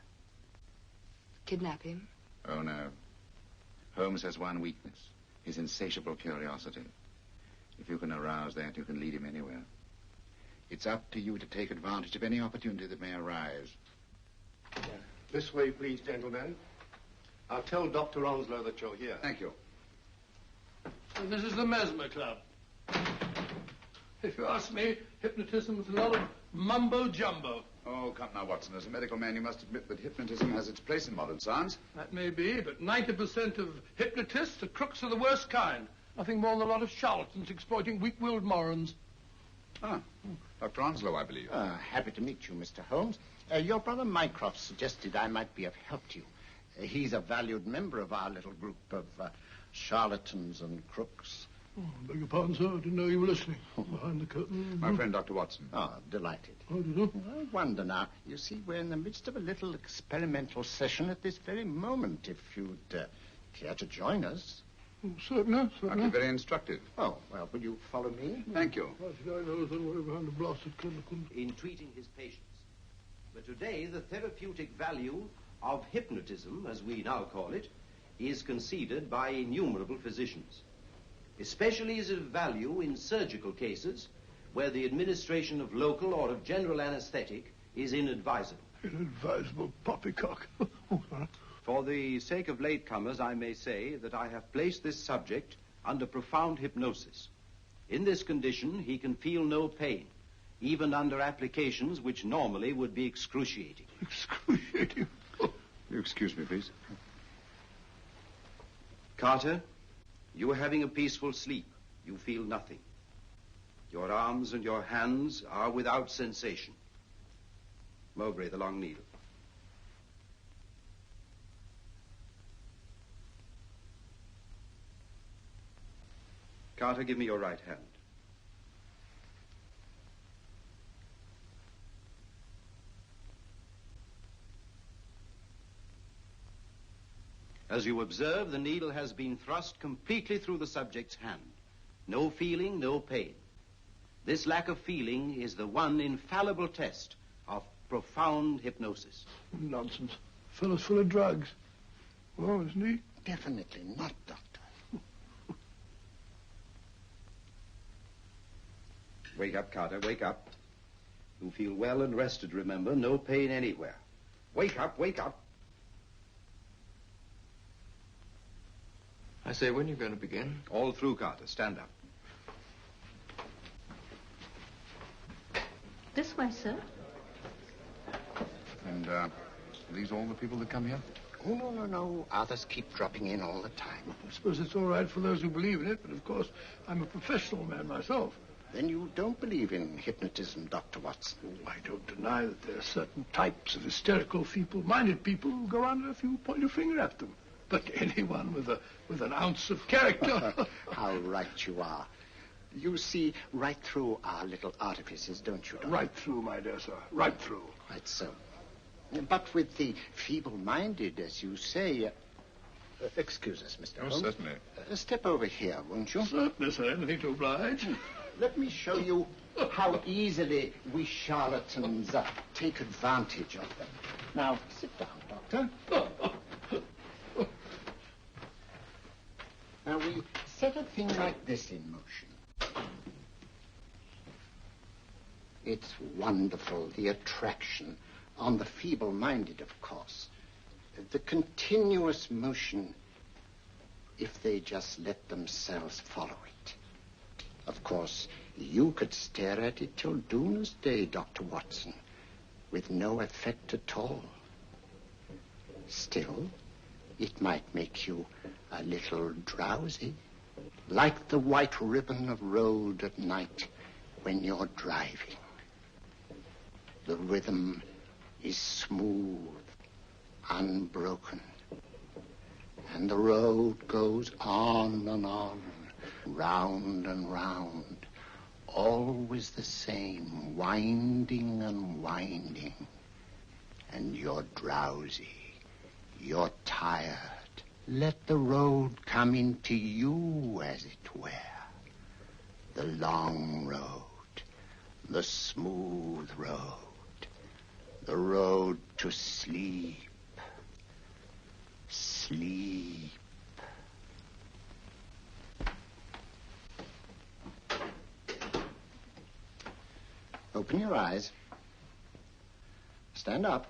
Kidnap him? Oh, no. Holmes has one weakness, his insatiable curiosity. If you can arouse that, you can lead him anywhere. It's up to you to take advantage of any opportunity that may arise. This way, please, gentlemen. I'll tell Dr. Onslow that you're here. Thank you. And this is the Mesmer Club. If you ask me, hypnotism is a lot of mumbo-jumbo. Oh, come now, Watson. As a medical man, you must admit that hypnotism has its place in modern science. That may be, but 90% of hypnotists are crooks of the worst kind. Nothing more than a lot of charlatans exploiting weak-willed morons. Ah, Dr. Onslow, I believe. Happy to meet you, Mr. Holmes. Your brother Mycroft suggested I might be of help to you. He's a valued member of our little group of charlatans and crooks. Oh, beg your pardon, sir. I didn't know you were listening. Behind the curtain. My friend, Dr. Watson. Oh, delighted. How do you do? I wonder now. You see, we're in the midst of a little experimental session at this very moment. If you'd care to join us. Oh, certainly. That'd be very instructive. Oh, well, will you follow me? Thank you. In treating his patients. But today, the therapeutic value of hypnotism, as we now call it, is conceded by innumerable physicians. Especially is of value in surgical cases where the administration of local or of general anesthetic is inadvisable. Inadvisable poppycock. For the sake of latecomers, I may say that I have placed this subject under profound hypnosis. In this condition, he can feel no pain, even under applications which normally would be excruciating. Excruciating? You excuse me, please. Carter, you are having a peaceful sleep. You feel nothing. Your arms and your hands are without sensation. Mowbray, the long needle. Carter, give me your right hand. As you observe, the needle has been thrust completely through the subject's hand. No feeling, no pain. This lack of feeling is the one infallible test of profound hypnosis. Nonsense. Fellow's full of drugs. Well, isn't he? Definitely not, Doctor. Wake up, Carter, wake up. You feel well and rested, remember. No pain anywhere. Wake up, wake up. I say, when are you going to begin? All through, Carter. Stand up. This way, sir. And, are these all the people that come here? Oh, no. Others keep dropping in all the time. I suppose it's all right for those who believe in it, but of course, I'm a professional man myself. Then you don't believe in hypnotism, Dr. Watson? Oh, I don't deny that there are certain types of hysterical, feeble-minded people who go on if you point your finger at them. But anyone with an ounce of character... How right you are. You see right through our little artifices, don't you, Doctor? Right through, my dear sir. Right through. Right so. But with the feeble-minded, as you say... excuse us, Mr. Holmes. Certainly. Step over here, won't you? Certainly, sir. Anything to oblige. Let me show you how easily we charlatans take advantage of them. Now, sit down, Doctor. Now, we set a thing like this in motion. It's wonderful, the attraction on the feeble-minded, of course. The continuous motion, if they just let themselves follow it. Of course, you could stare at it till doomsday, Dr. Watson, with no effect at all. Still, it might make you a little drowsy, like the white ribbon of road at night when you're driving. The rhythm is smooth, unbroken, and the road goes on and on, round and round, always the same, winding and winding. And you're drowsy, you're tired. Let the road come into you, as it were. The long road, the smooth road, the road to sleep. Sleep. Open your eyes. Stand up.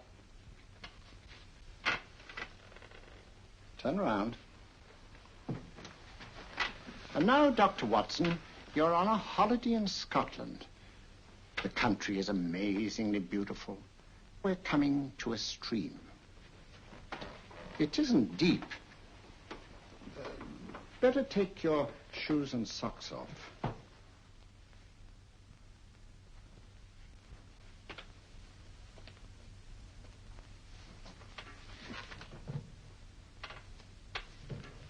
Turn around. And now, Dr. Watson, you're on a holiday in Scotland. The country is amazingly beautiful. We're coming to a stream. It isn't deep. Better take your shoes and socks off.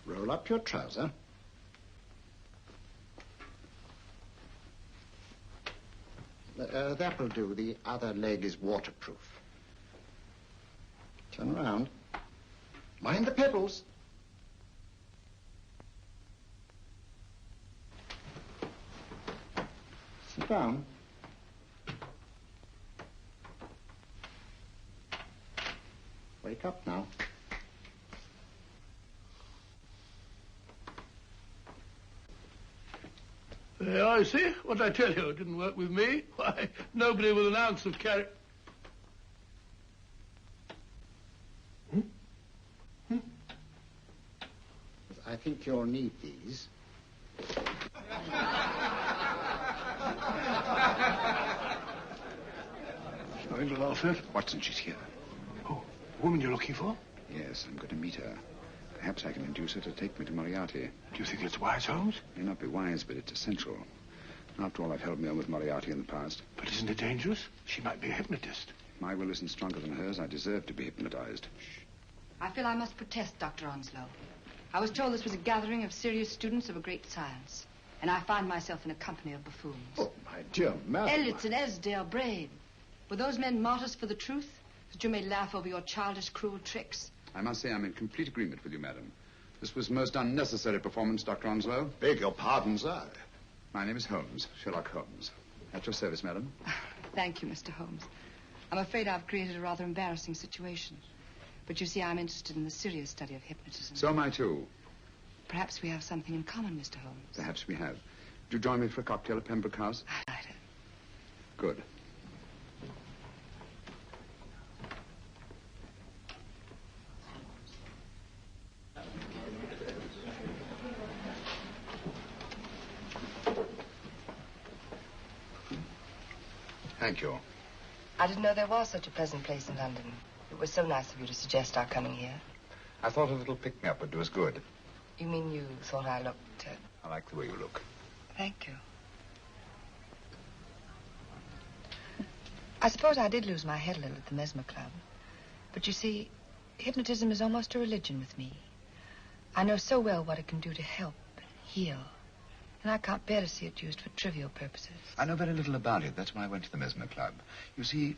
Roll up your trouser. That will do. The other leg is waterproof. Turn around. Mind the pebbles. Sit down. Wake up now. I see. What I tell you, it didn't work with me. Why, nobody with an ounce of character. I think you'll need these. Nothing to laugh at. Watson, she's here. Oh, the woman you're looking for? Yes, I'm going to meet her. Perhaps I can induce her to take me to Moriarty. Do you think it's wise, Holmes? It may not be wise, but it's essential. After all, I've held me on with Moriarty in the past. But isn't it dangerous? She might be a hypnotist. My will isn't stronger than hers. I deserve to be hypnotized. I feel I must protest, Dr. Onslow. I was told this was a gathering of serious students of a great science, and I find myself in a company of buffoons. Oh, my dear madam. Elliott's and Esdale brave. Were those men martyrs for the truth, that you may laugh over your childish, cruel tricks? I must say I'm in complete agreement with you, madam. This was most unnecessary performance, Dr. Onslow. Beg your pardon, sir. My name is Holmes, Sherlock Holmes. At your service, madam. Thank you, Mr. Holmes. I'm afraid I've created a rather embarrassing situation. But you see, I'm interested in the serious study of hypnotism. So am I, too. Perhaps we have something in common, Mr. Holmes. Perhaps we have. Would you join me for a cocktail at Pembroke House? I'd like it. Good. Thank you. I didn't know there was such a pleasant place in London. It was so nice of you to suggest our coming here. I thought a little pick-me-up would do us good. You mean you thought I looked... I like the way you look. Thank you. I suppose I did lose my head a little at the Mesmer Club. But you see, hypnotism is almost a religion with me. I know so well what it can do to help and heal. And I can't bear to see it used for trivial purposes. I know very little about it. That's why I went to the Mesmer Club. You see,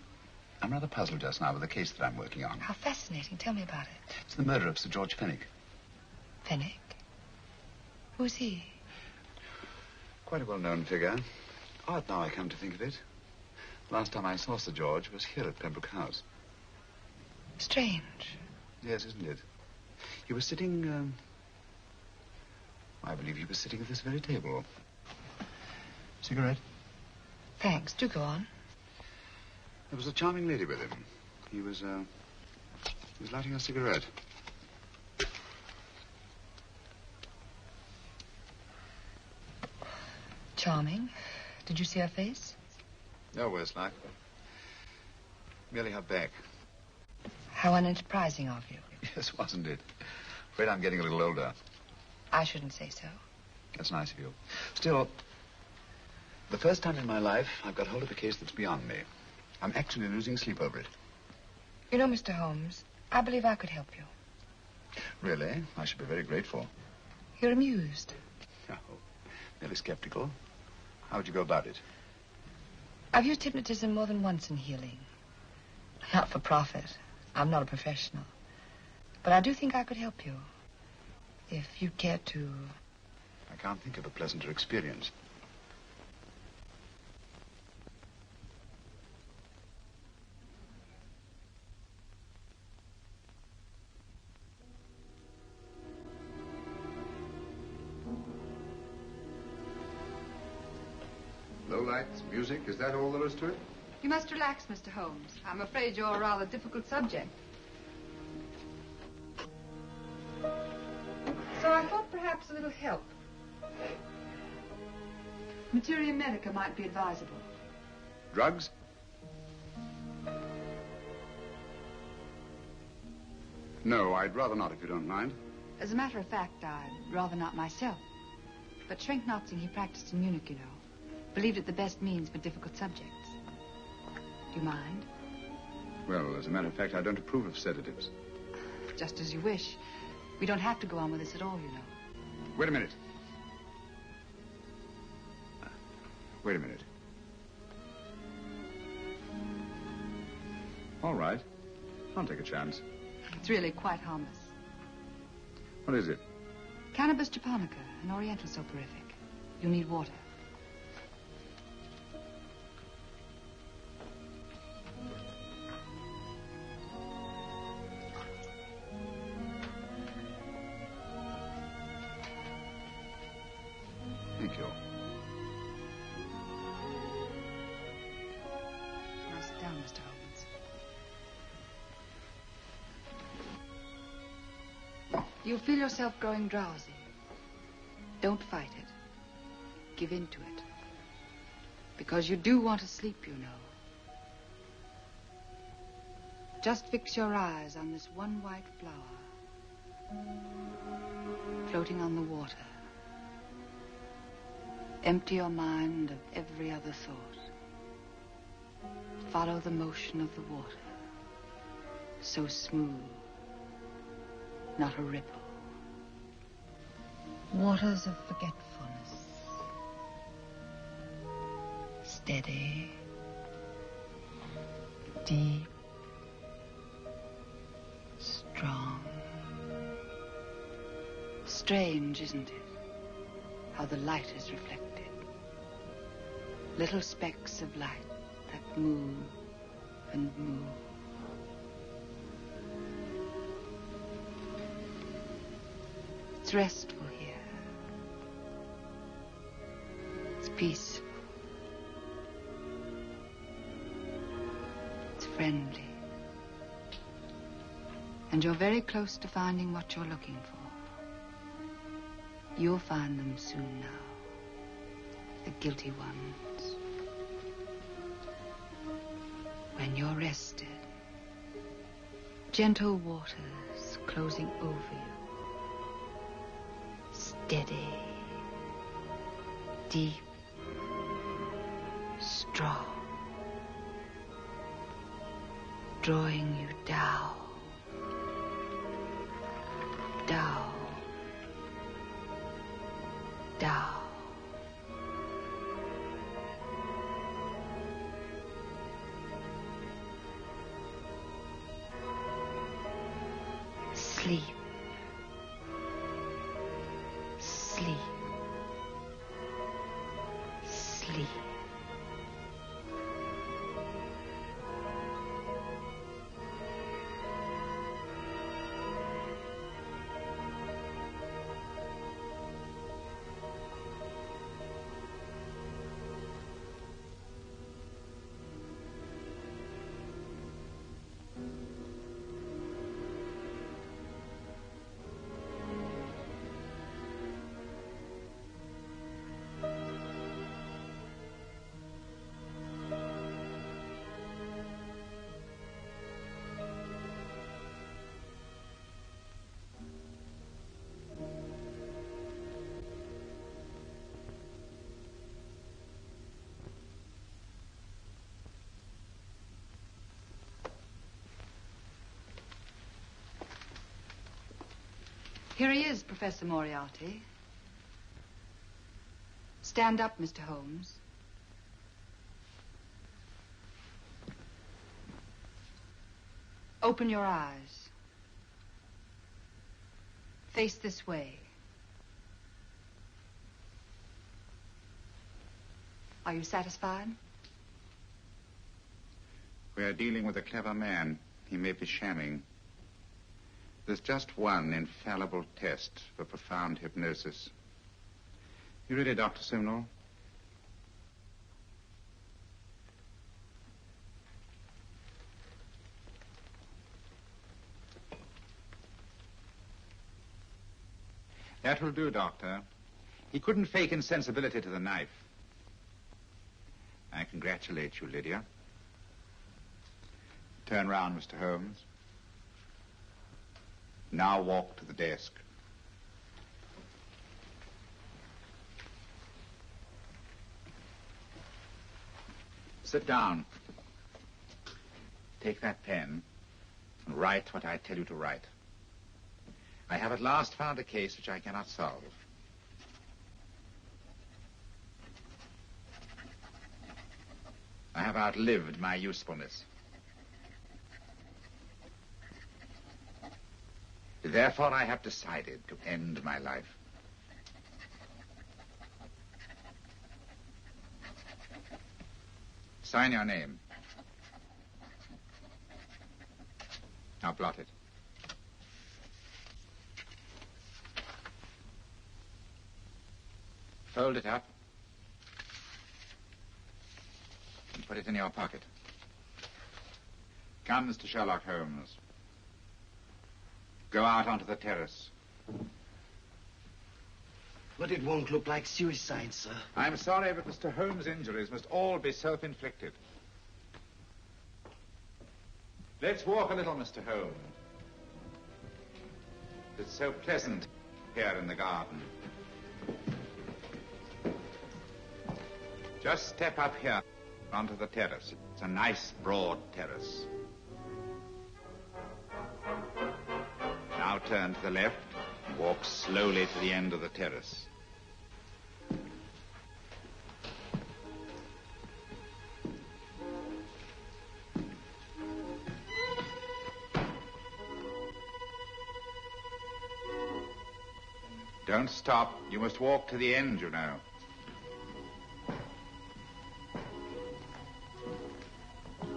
I'm rather puzzled just now with the case that I'm working on. How fascinating. Tell me about it. It's the murder of Sir George Fenwick. Fenwick? Who's he? Quite a well-known figure. Odd now I come to think of it. Last time I saw Sir George was here at Pembroke House. Strange. Yes, isn't it? He was sitting, I believe he was sitting at this very table. Cigarette? Thanks. Do go on. There was a charming lady with him. He was lighting a cigarette. Charming. Did you see her face? No worse luck. Merely her back. How unenterprising of you. Yes, wasn't it? Afraid I'm getting a little older. I shouldn't say so. That's nice of you. Still, the first time in my life, I've got hold of a case that's beyond me. I'm actually losing sleep over it. You know, Mr. Holmes, I believe I could help you. Really? I should be very grateful. You're amused. No, merely skeptical. How would you go about it? I've used hypnotism more than once in healing. Not for profit. I'm not a professional. But I do think I could help you. If you'd care to... I can't think of a pleasanter experience. Low lights, music, is that all there is to it? You must relax, Mr. Holmes. I'm afraid you're a rather difficult subject. So I thought perhaps a little help. Materia medica might be advisable. Drugs? No, I'd rather not, if you don't mind. As a matter of fact, I'd rather not myself. But Schrenk-Notzing, he practiced in Munich, you know. Believed it the best means for difficult subjects. Do you mind? Well, as a matter of fact, I don't approve of sedatives. Just as you wish. We don't have to go on with this at all, you know. Wait a minute. Wait a minute. All right. I'll take a chance. It's really quite harmless. What is it? Cannabis japonica, an oriental soporific. You'll need water. Thank you. Now sit down, Mr. Holmes. You'll feel yourself growing drowsy. Don't fight it. Give in to it. Because you do want to sleep, you know. Just fix your eyes on this one white flower floating on the water. Empty your mind of every other thought. Follow the motion of the water. So smooth. Not a ripple. Waters of forgetfulness. Steady. Deep. Strong. Strange, isn't it? How the light is reflected. Little specks of light that move and move. It's restful here. It's peaceful. It's friendly. And you're very close to finding what you're looking for. You'll find them soon now. The guilty ones. When you're rested, gentle waters closing over you. Steady, deep, strong, drawing you down, down, down. Sleep. Sleep. Sleep. Here he is, Professor Moriarty. Stand up, Mr. Holmes. Open your eyes. Face this way. Are you satisfied? We are dealing with a clever man. He may be shamming. There's just one infallible test for profound hypnosis. You ready, Dr. Simnel? That will do, Doctor. He couldn't fake insensibility to the knife. I congratulate you, Lydia. Turn round, Mr. Holmes. Now walk to the desk. Sit down. Take that pen and write what I tell you to write. I have at last found a case which I cannot solve. I have outlived my usefulness. Therefore, I have decided to end my life. Sign your name. Now blot it. Fold it up and put it in your pocket. Come, Mr. Sherlock Holmes. Go out onto the terrace. But it won't look like suicide, sir. I'm sorry, but Mr. Holmes' injuries must all be self-inflicted. Let's walk a little, Mr. Holmes. It's so pleasant here in the garden. Just step up here onto the terrace. It's a nice, broad terrace. Now turn to the left and walk slowly to the end of the terrace. Don't stop. You must walk to the end, you know.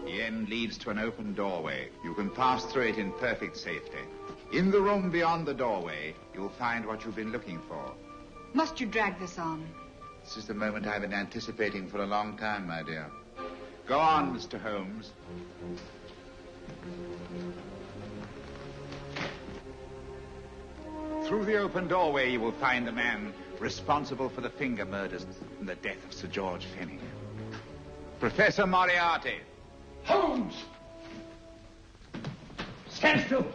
The end leads to an open doorway. You can pass through it in perfect safety. In the room beyond the doorway, you'll find what you've been looking for. Must you drag this on? This is the moment I've been anticipating for a long time, my dear. Go on, Mr. Holmes. Through the open doorway, you will find the man responsible for the finger murders and the death of Sir George Fenning. Professor Moriarty. Holmes! Stand still.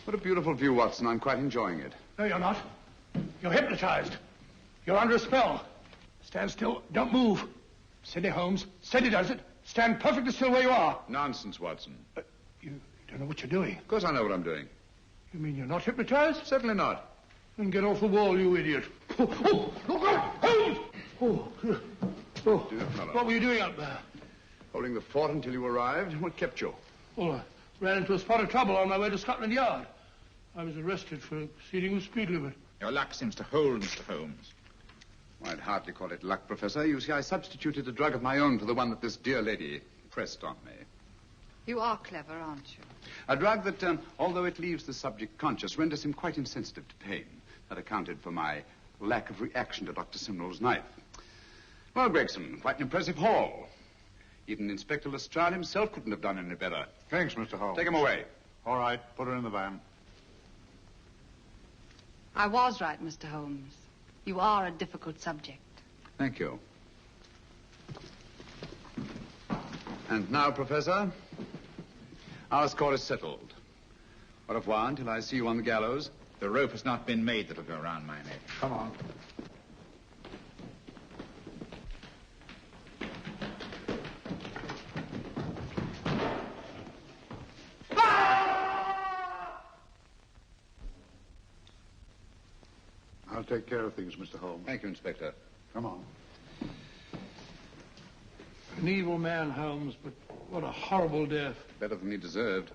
What a beautiful view, Watson. I'm quite enjoying it. No, you're not. You're hypnotized. You're under a spell. Stand still. Don't move. Steady, Holmes. Steady does it. Stand perfectly still where you are. Nonsense, Watson. You don't know what you're doing. Of course I know what I'm doing. You mean you're not hypnotized? Certainly not. Then get off the wall, you idiot. Oh, look out! Holmes! Oh, Dear fellow. What were you doing up there? Holding the fort until you arrived. What kept you? Well, I ran into a spot of trouble on my way to Scotland Yard. I was arrested for exceeding the speed limit. Your luck seems to hold, Mr. Holmes. I'd hardly call it luck, Professor. You see, I substituted a drug of my own for the one that this dear lady pressed on me. You are clever, aren't you? A drug that, although it leaves the subject conscious, renders him quite insensitive to pain. That accounted for my lack of reaction to Dr. Simnel's knife. Well, Gregson, quite an impressive haul. Even Inspector Lestrade himself couldn't have done any better. Thanks, Mr. Holmes. Take him away. All right, put her in the van. I was right, Mr. Holmes. You are a difficult subject. Thank you. And now, Professor, our score is settled. Au revoir until I see you on the gallows. The rope has not been made that'll go around my neck. Come on. I'll take care of things, Mr. Holmes. Thank you, Inspector. Come on. An evil man, Holmes, but what a horrible death. Better than he deserved.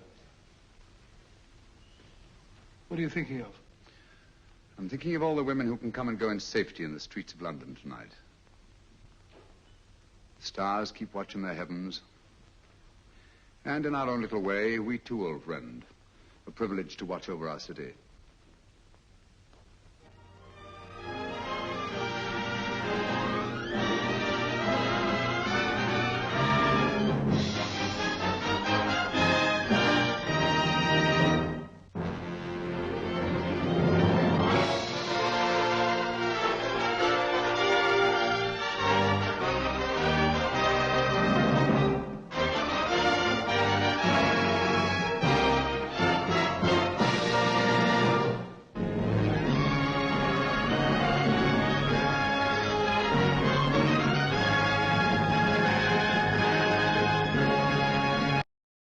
What are you thinking of? I'm thinking of all the women who can come and go in safety in the streets of London tonight. The stars keep watch in their heavens. And in our own little way, we too, old friend, are privileged to watch over our city.